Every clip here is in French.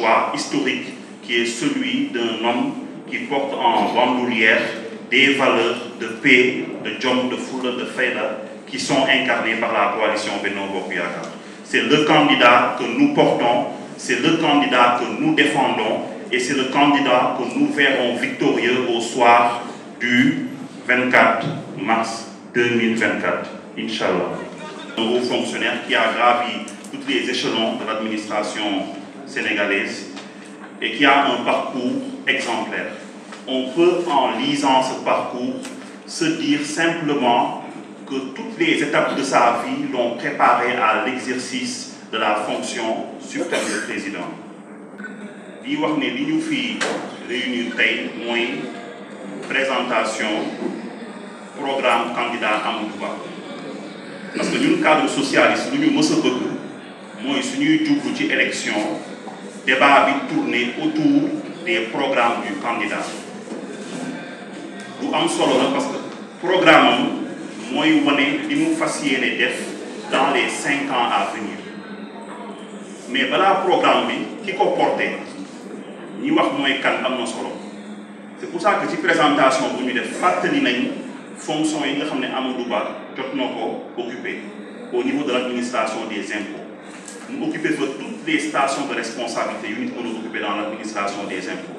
choix historique qui est celui d'un homme qui porte en bandoulière des valeurs de paix, de jom, de foule, de fayda qui sont incarnées par la coalition Benno Bokk Yaakaar. C'est le candidat que nous portons, c'est le candidat que nous défendons et c'est le candidat que nous verrons victorieux au soir du 24 mars 2024, Inch'Allah. Un haut fonctionnaire qui a gravi tous les échelons de l'administration sénégalaise et qui a un parcours exemplaire. On peut, en lisant ce parcours, se dire simplement que toutes les étapes de sa vie l'ont préparé à l'exercice de la fonction suprême de président. Li wax ne li ñu fi réunir tey mooy présentation programme candidat Amadou Ba parce que ñun cadre socialiste lu ñu mës a bëgg mooy suñuy jublu ci élection débat bi tourné autour des programmes du candidat lu am solo la parce que programme am mooy wane li mu fas yéene def dans les 5 ans à venir mais balaa programme bi ki ko porté ñi wax mooy kan am na solo c'est pour ça que ci présentation bu ñu def fàttali nañ fonction yi nga xam ne Amadou Ba jot na ko occupé au niveau de l'administration des impôts mu occupé fa toutes les stations de responsabilité yu nit mën a occupé dans l'administration des impôts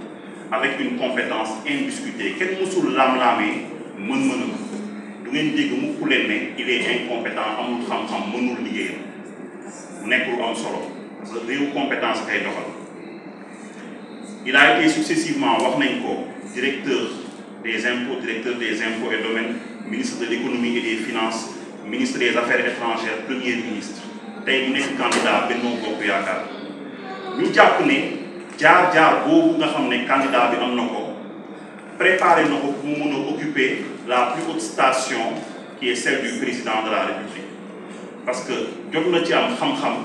avec une compétence indiscutée kenn mësul lam-laamee mën-mënam du ngeen dégg mu ku leen ne il est incompétent amul xam-xam mënul liggéeyam mu nekk lu am solo parce que réew compétence kay doxal il a été successivement wax nañ ko directeur des impôts et domaines ministre de l'économie et des finances ministre des affaires étrangères premier ministre tey mu nekk candidat Benno Bokk Yaakaar ñu jàpp ne jaar-jaar boobu nga xam ne candidat bi am na ko préparé na ko pour mu mën a occuper la plus haute station qui est celle du président de la République parce que jot na ci am xam-xam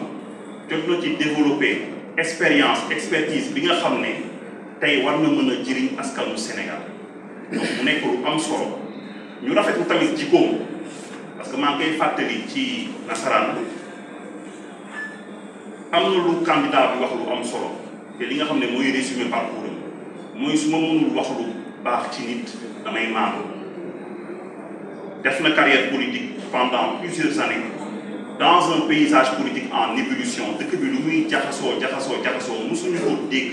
jot na ci développer expertise bi nga xam ne tey war na mën a jëriñ askanu Sénégal donc mu nekk lu am solo ñu rafetlu tamit jikkoom parce que maa ngi koy fàttali ci nasaraan am na lu candidat bi wax lu am solo te li nga xam ne mooy résumé parcours am mooy su ma mënul wax lu baax ci nit damay maandu def na carrière politique pendant plusieurs années dans un paysage politique en ébullition dëkk bi lu muy jaxasoo musuñu ko dégg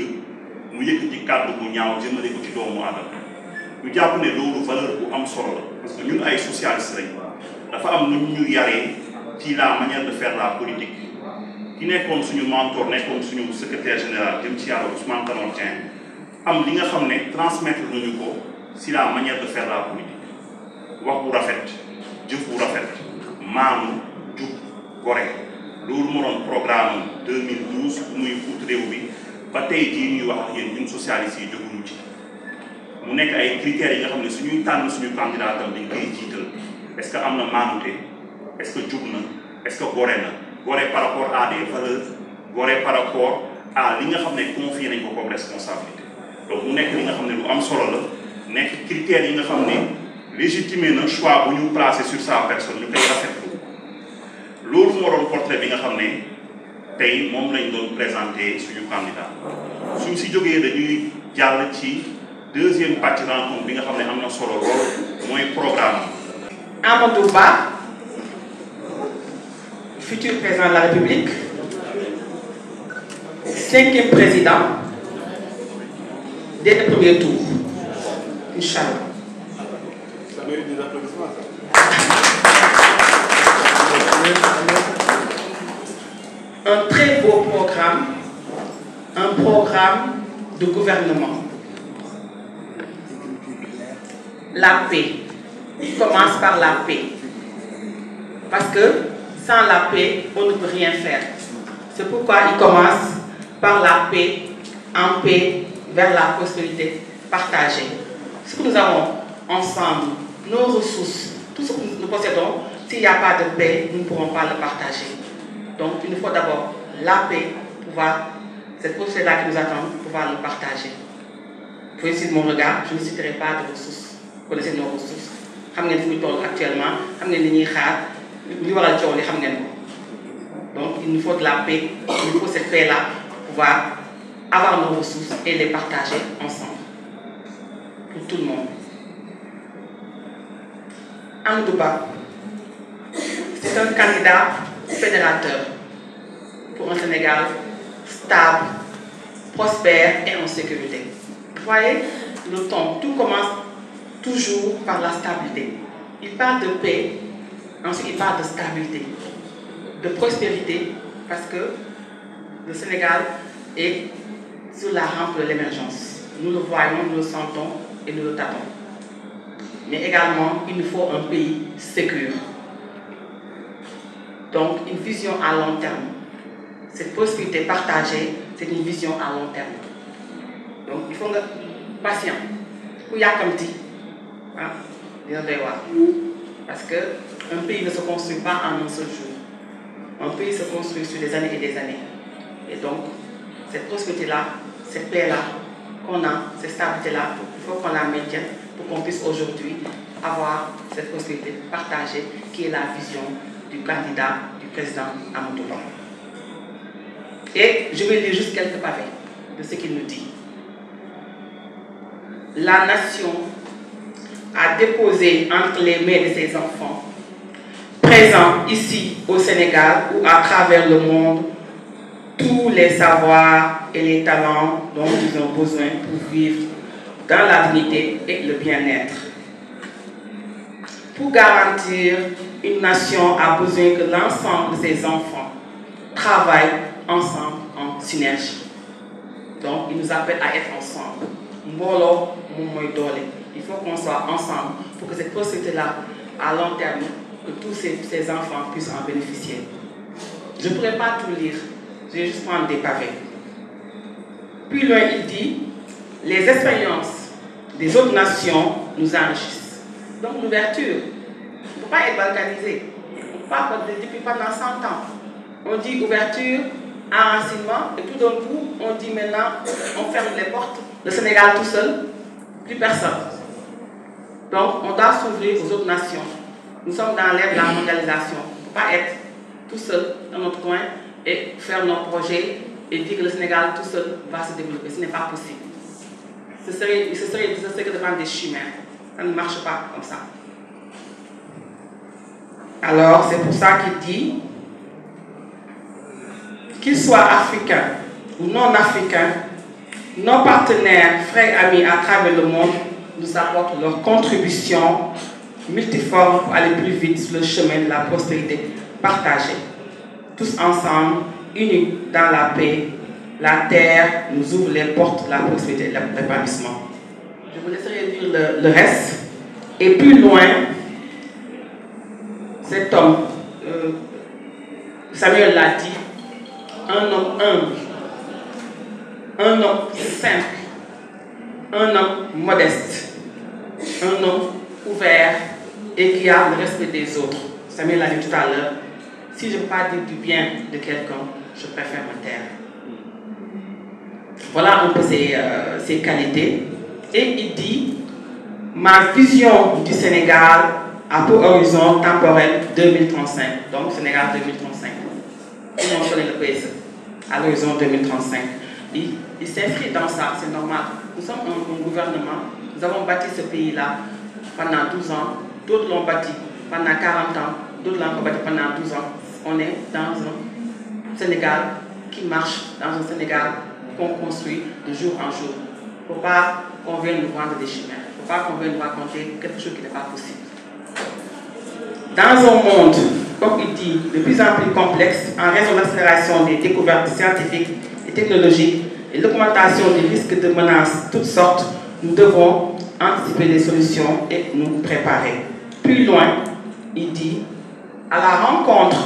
mu yëkkati kàddu bu ñaaw jëmale ko ci doomu aadama ñu jàpp ne loolu valeur bu am solo la parce que ñun ay socialistes lañ dafa am nu ñu yaree ci la manière de faire la politique ki nekkoon suñu mentor nekkoon suñu secrétaire général jëm ci yàlla Ousmane Tanor Dieng am li nga xam ne transmettre nañu ko si la manière de faire la politique wax bu rafet jëf bu rafet maanu jub gore loolu moo doon programme 2012 muy ut réew bi ba tey jii ñuy wax ak yéen ñun socialistes yi jóguñu ci mu nekk ay critères yi nga xam ne suñuy tànn suñu candidat tam dañ koy jiital est-ce que am na maanute est-ce que jub na est-ce que gore na gore par rapport à des valeurs gore par rapport à li nga xam ne confié nañ ko comme responsabilité donc mu nekk li nga xam ne lu am solo la nekk critères yi nga xam ne légitimé na choix bu ñu placé sur sa personne ñu koy rafetlu loolu moo doon portrait bi nga xam ne tey moom lañ doon présenté suñu candidat suñ si jógee dañuy jàll ci deuxième partie rencontre bi nga xam ne am na solo lool mooy programme Amadou Ba, futur président de la République, 5e président dès le premier tour, Inch'Allah. Ça mérite des applaudissements. Un très beau programme, un programme de gouvernement. La paix. Il commence par la paix. Parce que sans la paix, on ne peut rien faire. C'est pourquoi il commence par la paix, en paix, vers la prospérité partagée. Ce que nous avons ensemble, nos ressources, tout ce que nous possédons, s'il n'y a pas de paix, nous ne pourrons pas le partager. Donc il nous faut d'abord la paix pour pouvoir, cette prospérité-là qui nous attend, pour pouvoir le partager. Vous voyez ici de mon regard, je ne citerai pas de ressources. Vous connaissez nos ressources. Xam ngeen fu ñu toll actuellement, xam ngeen li ñuy xaar, li waral coow li xam ngeen ko. Donc il nous faut de la paix, il nous faut cette paix-là pour pouvoir avoir nos ressources et les partager ensemble, pour tout le monde. Amadou Ba, c'est un candidat fédérateur pour un Sénégal stable, prospère et en sécurité. Vous voyez, le ton, tout commence toujours par la stabilité. Il parle de paix, ensuite il parle de stabilité, de prospérité, parce que le Sénégal est sur la rampe de l'émergence. Nous le voyons, nous le sentons et nous le tapons. Mais également, il nous faut un pays sécure. Donc, une vision à long terme. Cette prospérité partagée, c'est une vision à long terme. Donc, il faut être patient. Pour Yakamti, parce qu'un pays ne se construit pas en un seul jour. Un pays se construit sur des années et des années. Et donc, cette prospérité-là, cette paix-là qu'on a, cette stabilité-là, il faut qu'on la maintienne pour qu'on puisse aujourd'hui avoir cette prospérité partagée qui est la vision du candidat du président Amadou Ba. Et je vais lire juste quelques pavés de ce qu'il nous dit. La nation a déposé entre les mains de ses enfants, présents ici au Sénégal ou à travers le monde, tous les savoirs et les talents dont ils ont besoin pour vivre dans la dignité et le bien-être. Pour garantir une nation a besoin que l'ensemble de ses enfants travaillent ensemble en synergie. Donc, il nous appelle à être ensemble. Mbolo, il faut qu'on soit ensemble pour que cette prospérité-là, à long terme, que tous ces enfants puissent en bénéficier. Je ne pourrais pas tout lire, je vais juste prendre des pavés. Puis loin, il dit, les expériences des autres nations nous enrichissent. Donc l'ouverture, il ne faut pas être balkanisé. On ne peut pas depuis pendant 100 ans. On dit ouverture, enracinement, et tout d'un coup, on dit maintenant, on ferme les portes. Le Sénégal tout seul, plus personne. Donc on doit s'ouvrir aux autres nations. Nous sommes dans l'ère de la mondialisation. On ne peut pas être tout seul dans notre coin et faire nos projets et dire que le Sénégal tout seul va se développer. Ce n'est pas possible. Ce serait que de prendre des chimères. Ça ne marche pas comme ça. Alors, c'est pour ça qu'il dit qu'ils soient africains ou non africains, nos partenaires, frères, amis à travers le monde nous apportent leur contribution multiforme pour aller plus vite sur le chemin de la prospérité partagée. Tous ensemble, unis dans la paix, la terre nous ouvre les portes de la prospérité et de l'épanouissement. Je vous laisserai lire le reste. Et plus loin, cet homme, Samuel l'a dit, un homme humble, un homme simple, un homme modeste, un homme ouvert et qui a le respect des autres. Samuel l'a dit tout à l'heure, si je ne veux pas dire du bien de quelqu'un, je préfère me taire. Voilà un peu ses qualités. Et il dit, ma vision du Sénégal a pour horizon temporel 2035. Donc Sénégal 2035. Tout le monde connaît le PSE. À l'horizon 2035. Il s'inscrit dans ça, c'est normal. Nous sommes un gouvernement, nous avons bâti ce pays-là pendant 12 ans, d'autres l'ont bâti pendant 40 ans, d'autres l'ont bâti pendant 12 ans. On est dans un Sénégal qui marche, dans un Sénégal qu'on construit de jour en jour. Il ne faut pas qu'on vienne nous vendre des chimères. Il ne faut pas qu'on vienne nous raconter quelque chose qui n'est pas possible. Dans un monde, comme il dit, de plus en plus complexe, en raison de l'accélération des découvertes scientifiques et technologiques et l'augmentation des risques de menaces de toutes sortes, nous devons anticiper les solutions et nous préparer. Plus loin, il dit, à la rencontre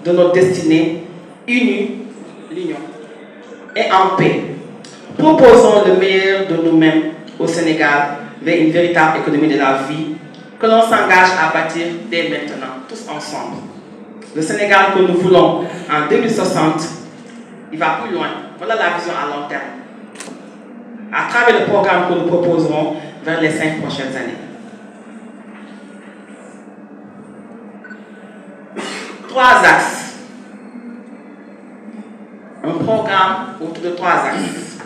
de notre destinée, unis, l'union, et en paix. Proposons le meilleur de nous-mêmes au Sénégal vers une véritable économie de la vie que l'on s'engage à bâtir dès maintenant, tous ensemble. Le Sénégal que nous voulons en 2060, il va plus loin. Voilà la vision à long terme. À travers le programme que nous proposerons vers les 5 prochaines années. 3 axes. Un programme autour de 3 axes.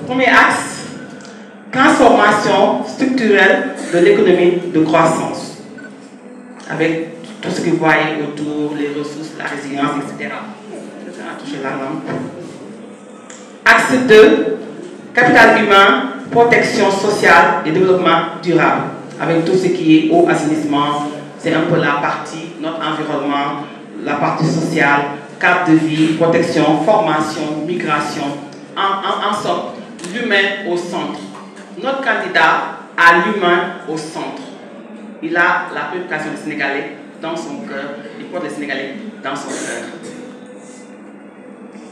premier axe, transformation structurelle de l'économie de croissance, avec tout ce que vous voyez autour, les ressources, la résilience, etc. Je vais toucher la lampe. Axe 2, capital humain, protection sociale et développement durable, avec tout ce qui est eau, assainissement, c'est un peu la partie, notre environnement, la partie sociale, cadre de vie, protection, formation, migration, en somme, l'humain au centre. Notre candidat a l'humain au centre. Il a la préoccupation des Sénégalais dans son cœur, il porte les Sénégalais dans son cœur.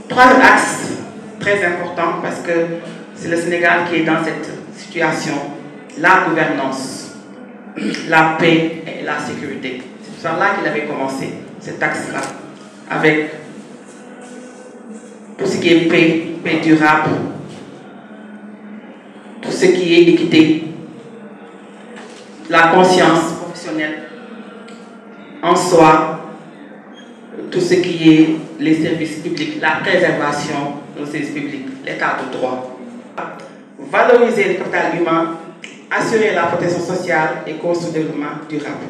Troisième axe, très important parce que c'est le Sénégal qui est dans cette situation, la gouvernance, la paix et la sécurité. C'est par là qu'il avait commencé, cet axe-là, avec tout ce qui est paix durable, tout ce qui est équité, la conscience professionnelle en soi, tout ce qui est les services publics, la préservation des services publics, l'état de droit. Valoriser le capital humain, assurer la protection sociale et construire le développement durable.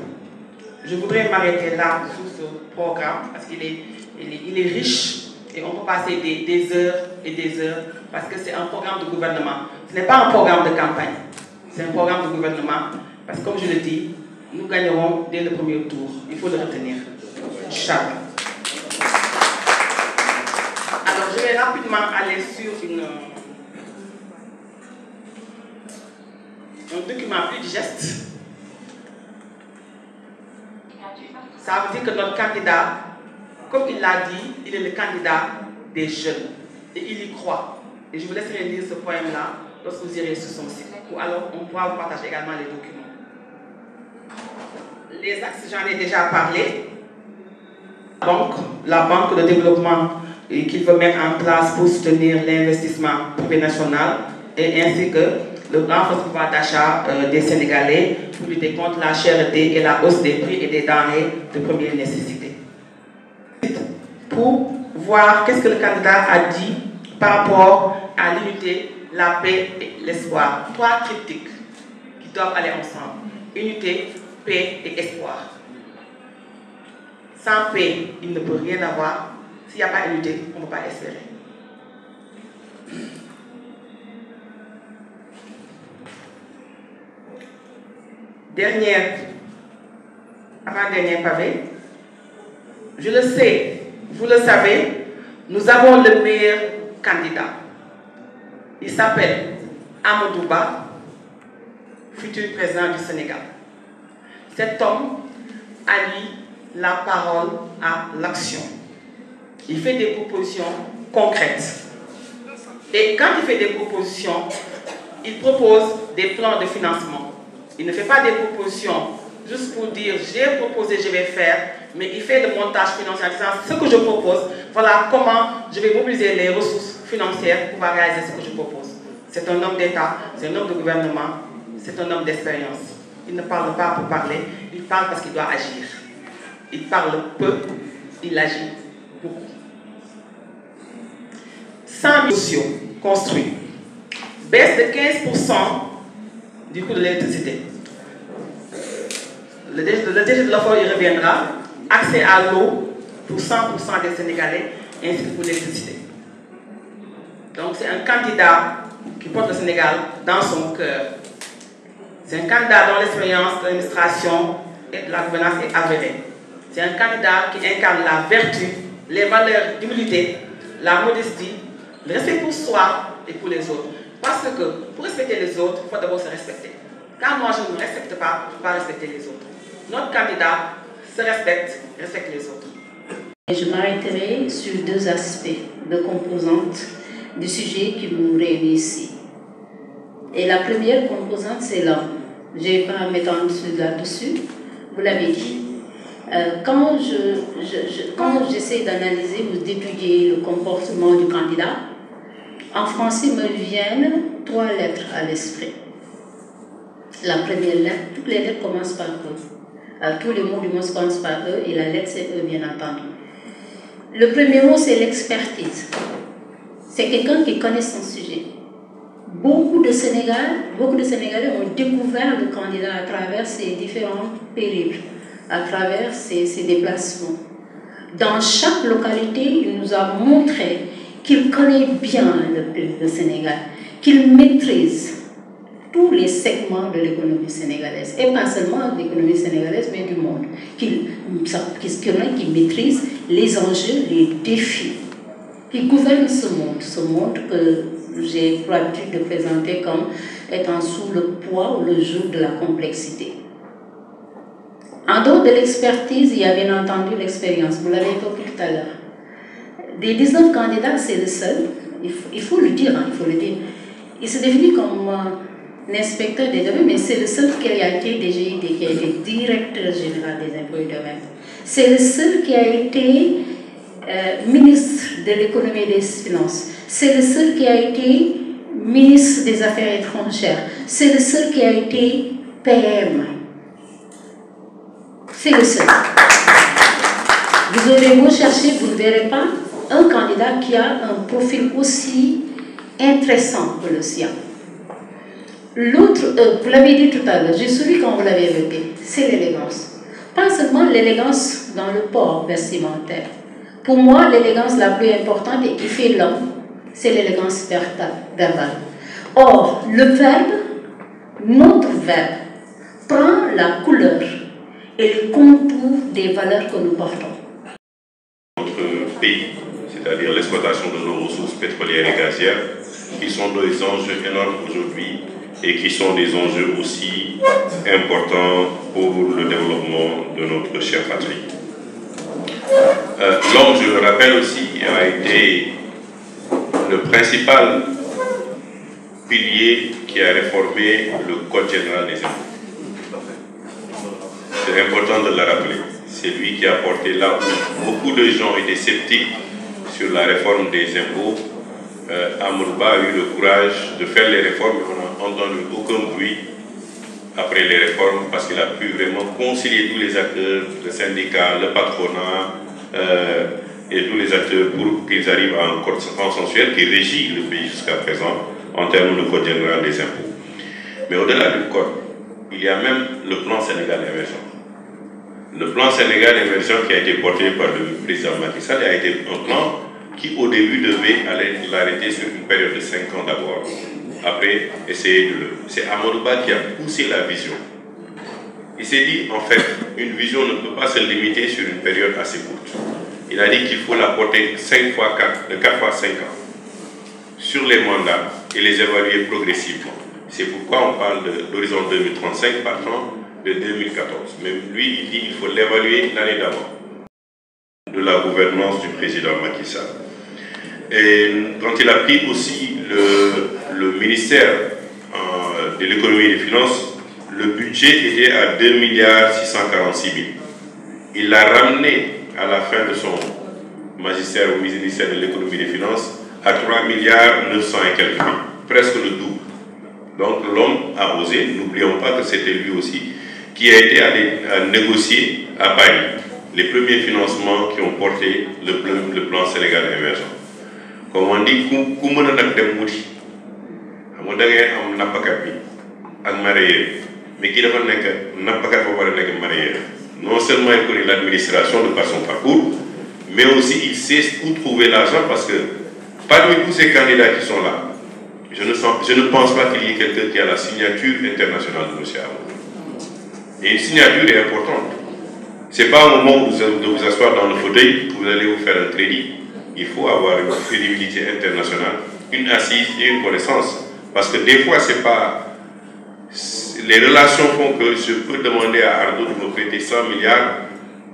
Je voudrais m'arrêter là sur ce programme parce qu'il est riche et on peut passer des heures et des heures parce que c'est un programme de gouvernement. Ce n'est pas un programme de campagne, c'est un programme de gouvernement parce que comme je le dis, nous gagnerons dès le premier tour. Il faut le retenir. Inch'Allah. Alors je vais rapidement aller sur un document plus digeste. Ça veut dire que notre candidat, comme il l'a dit, il est le candidat des jeunes. Et il y croit. Et je vous laisserai lire ce poème-là lorsque vous irez sur son site. Ou alors, on pourra vous partager également les documents. Les axes, j'en ai déjà parlé. La banque de développement qu'il veut mettre en place pour soutenir l'investissement privé national et ainsi que le renforcement du pouvoir d'achat des Sénégalais pour lutter contre la cherté et la hausse des prix et des denrées de première nécessité. Pour voir qu'est-ce que le candidat a dit par rapport à l'unité, la paix et l'espoir. Trois critiques qui doivent aller ensemble. Unité, paix et espoir. Sans paix, il ne peut rien avoir. S'il n'y a pas d'unité, on ne peut pas espérer. Avant-dernier pavé. Je le sais, vous le savez, nous avons le meilleur candidat. Il s'appelle Amadou Ba, futur président du Sénégal. Cet homme allie la parole à l'action. Il fait des propositions concrètes. Et quand il fait des propositions, il propose des plans de financement. Il ne fait pas des propositions juste pour dire j'ai proposé, je vais faire, mais il fait le montage financier en disant ce que je propose, voilà comment je vais mobiliser les ressources financières pour réaliser ce que je propose. C'est un homme d'État, c'est un homme de gouvernement, c'est un homme d'expérience. Il ne parle pas pour parler, il parle parce qu'il doit agir. Il parle peu, il agit beaucoup. 100 000 sociaux construits, baisse de 15% du coût de l'électricité. Le DG de l'offre y reviendra, accès à l'eau pour 100% des Sénégalais, ainsi que pour l'électricité. Donc c'est un candidat qui porte le Sénégal dans son cœur. C'est un candidat dont l'expérience de l'administration et de la gouvernance est avérée. C'est un candidat qui incarne la vertu, les valeurs d'humilité, la modestie, le respect pour soi et pour les autres. Parce que pour respecter les autres, il faut d'abord se respecter. Quand moi je ne me respecte pas, je ne peux pas respecter les autres. Notre candidat se respecte les autres. Je m'arrêterai sur deux aspects, deux composantes du sujet qui nous réunit ici. Et la première composante, c'est l'homme. Je ne vais pas m'étendre là-dessus, vous l'avez dit. Quand j'essaie d'analyser ou d'étudier le comportement du candidat, en français me viennent 3 lettres à l'esprit. La première lettre, toutes les lettres commencent par E. Tous les mots du mot commencent par E et la lettre c'est E bien entendu. Le premier mot c'est l'expertise. C'est quelqu'un qui connaît son sujet. beaucoup de Sénégalais ont découvert le candidat à travers ses différents périples, à travers ses déplacements. Dans chaque localité, il nous a montré qu'il connaît bien le Sénégal, qu'il maîtrise tous les segments de l'économie sénégalaise, et pas seulement de l'économie sénégalaise, mais du monde, qu'il maîtrise les enjeux, les défis, qui gouverne ce monde que j'ai l'habitude de présenter comme étant sous le poids ou le joug de la complexité. En dehors de l'expertise, il y a bien entendu l'expérience, vous l'avez évoqué tout à l'heure. Des 19 candidats, c'est le seul, il faut le dire, il se définit comme inspecteur des domaines, mais c'est le seul qui a été DGID, qui a été directeur général des impôts et domaines. C'est le seul qui a été ministre de l'économie et des finances. C'est le seul qui a été ministre des Affaires étrangères. C'est le seul qui a été PM. C'est le seul. Vous aurez beau chercher, vous ne verrez pas un candidat qui a un profil aussi intéressant que le sien. L'autre, vous l'avez dit tout à l'heure, j'ai celui quand vous l'avez évoqué, c'est l'élégance. Pas seulement l'élégance dans le port vestimentaire. Pour moi, l'élégance la plus importante et qui fait l'homme, c'est l'élégance verbale. Or, le verbe, notre verbe, prend la couleur et le contour des valeurs que nous portons. Notre pays, c'est-à-dire l'exploitation de nos ressources pétrolières et gazières, qui sont des enjeux énormes aujourd'hui et qui sont des enjeux aussi importants pour le développement de notre chère patrie. L'homme, je le rappelle aussi, a été le principal pilier qui a réformé le Code général des impôts. C'est important de le rappeler. C'est lui qui a porté là où beaucoup de gens étaient sceptiques sur la réforme des impôts. Amadou Ba a eu le courage de faire les réformes, mais on n'a entendu aucun bruit après les réformes parce qu'il a pu vraiment concilier tous les acteurs, le syndicat, le patronat et tous les acteurs pour qu'ils arrivent à un code consensuel qui régit le pays jusqu'à présent en termes de code général des impôts. Mais au-delà du code, il y a même le plan Sénégal émergent. Le plan Sénégal émergent qui a été porté par le président Macky Sall a été un plan qui au début devait l'arrêter sur une période de 5 ans d'abord. Après, essayer de le... C'est Amadou Ba qui a poussé la vision. Il s'est dit, en fait, une vision ne peut pas se limiter sur une période assez courte. Il a dit qu'il faut la porter 4 fois 5 ans sur les mandats et les évaluer progressivement. C'est pourquoi on parle d'horizon 2035 partant de 2014. Mais lui, il dit qu'il faut l'évaluer l'année d'avant de la gouvernance du président Macky Sall. Et quand il a pris aussi le ministère de l'économie et des finances, le budget était à 2 646 000. Il l'a ramené à la fin de son magistère au ministère de l'économie et des finances à 3 900 et quelques mille, presque le double. Donc l'homme a osé, n'oublions pas que c'était lui aussi, qui a été allé négocier à Paris les premiers financements qui ont porté le plan Sénégal émergent. Comme on dit, mais qui non seulement il connaît l'administration de par son parcours, mais aussi il sait où trouver l'argent parce que parmi tous ces candidats qui sont là, je ne pense pas qu'il y ait quelqu'un qui a la signature internationale de M. Amadou. Et une signature est importante. Ce n'est pas au moment de vous asseoir dans le fauteuil que vous allez vous faire un crédit. Il faut avoir une crédibilité internationale, une assise et une connaissance. Parce que des fois, c'est pas... Les relations font que je peux demander à Ardo de me prêter 100 milliards,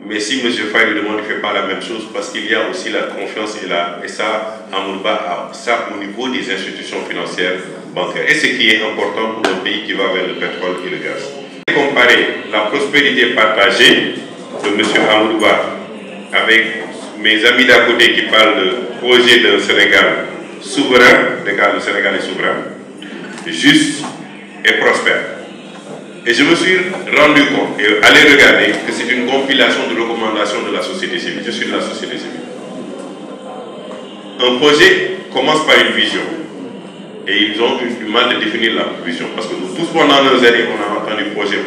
mais si M. Faye lui demande, il ne fait pas la même chose parce qu'il y a aussi la confiance et ça, Amadou Ba a ça au niveau des institutions financières bancaires. Et ce qui est important pour un pays qui va vers le pétrole et le gaz. Comparer la prospérité partagée de M. Amadou Ba avec mes amis d'à côté qui parlent de projet d'un Sénégal souverain, le Sénégal est souverain, juste et prospère. Et je me suis rendu compte, et allez regarder, que c'est une compilation de recommandations de la société civile. Je suis de la société civile. Un projet commence par une vision. et ils ont eu du mal de définir la vision. Parce que nous tous, pendant nos années, on a entendu projet,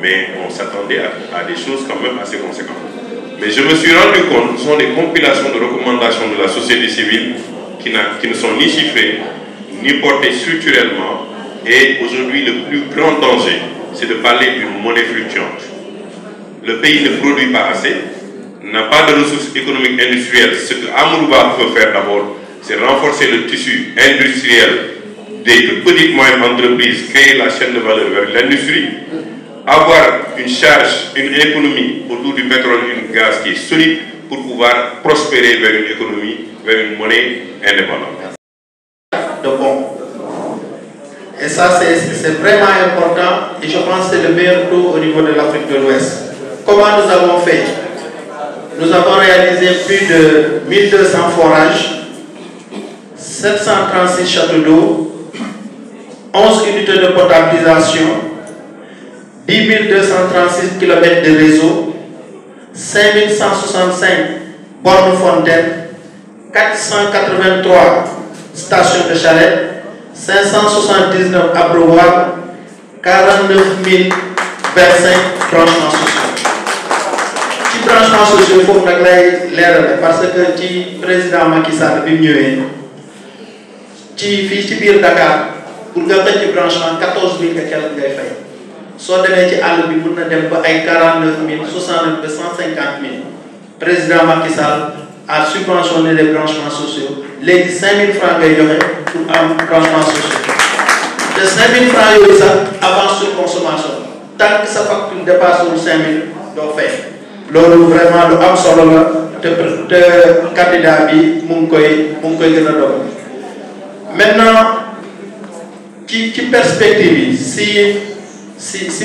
mais on s'attendait à des choses quand même assez conséquentes. Mais je me suis rendu compte que ce sont des compilations de recommandations de la société civile qui ne sont ni chiffrées, ni portées structurellement. Et aujourd'hui, le plus grand danger, c'est de parler d'une monnaie fluctuante. Le pays ne produit pas assez, n'a pas de ressources économiques industrielles. Ce que Amadouba peut faire d'abord, c'est renforcer le tissu industriel des toutes petites moyennes entreprises, créer la chaîne de valeur vers l'industrie, avoir une charge, une économie autour du pétrole et du gaz qui est solide pour pouvoir prospérer vers une économie, vers une monnaie indépendante. De bon. Et ça, c'est vraiment important et je pense que c'est le meilleur taux au niveau de l'Afrique de l'Ouest. Comment nous avons fait? Nous avons réalisé plus de 1200 forages, 736 châteaux d'eau, 11 unités de potabilisation, 10 236 km de réseau, 5165 bornes fontaines, 483 stations de charrette, 579 abreuvoirs, 49 025 branchements sociaux. Ci branchements sociaux, il faut que l'air parce que le président Macky Sall bi ñëwé ci Dakar pour nga xëc branchement 14 000 et quelques ngay fay. So démé ci all bi mëna dem ba ay 49 000, 69 000, 150 000. Président Macky Sall a subventionné les branchements sociaux. Les 5 000 francs ngay joxé pour un branchement social. De 5 000 francs yoy ça avance sur consommation. Tant que sa facture dépasse 5 000, do fay. Lolu vraiment lu am solo la te candidat bi mu ngi koy gëna doon. Maintenant qui perspective si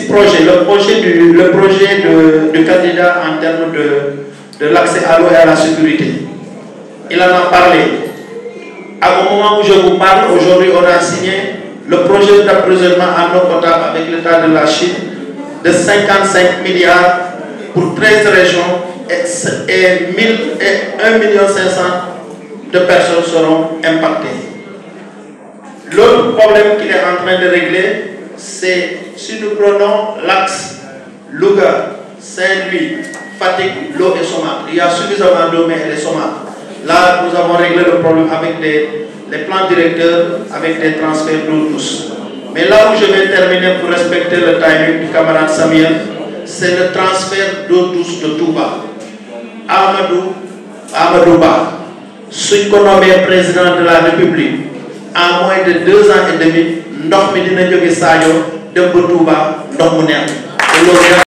projet le projet de candidat en termes de l'accès à l'eau et à la sécurité. Il en a parlé. À au moment où je vous parle, aujourd'hui, on a signé le projet d'approvisionnement en eau potable avec l'État de la Chine de 55 milliards pour 13 régions et 1,5 million de personnes seront impactées. L'autre problème qu'il est en train de régler, c'est si nous prenons l'axe Louga, Saint-Louis, Fatick, l'eau est sommable. Il y a suffisamment d'eau, mais elle est sommable. Là, nous avons réglé le problème avec les plans directeurs, avec des transferts d'eau douce. Mais là où je vais terminer pour respecter le timing du camarade Samuel, c'est le transfert d'eau douce de Touba. Amadouba, suñ ko nommé président de la République, en moins de 2 ans et demi, ndox mi dina jóge Sadio dem ba Touba ndox mu neex.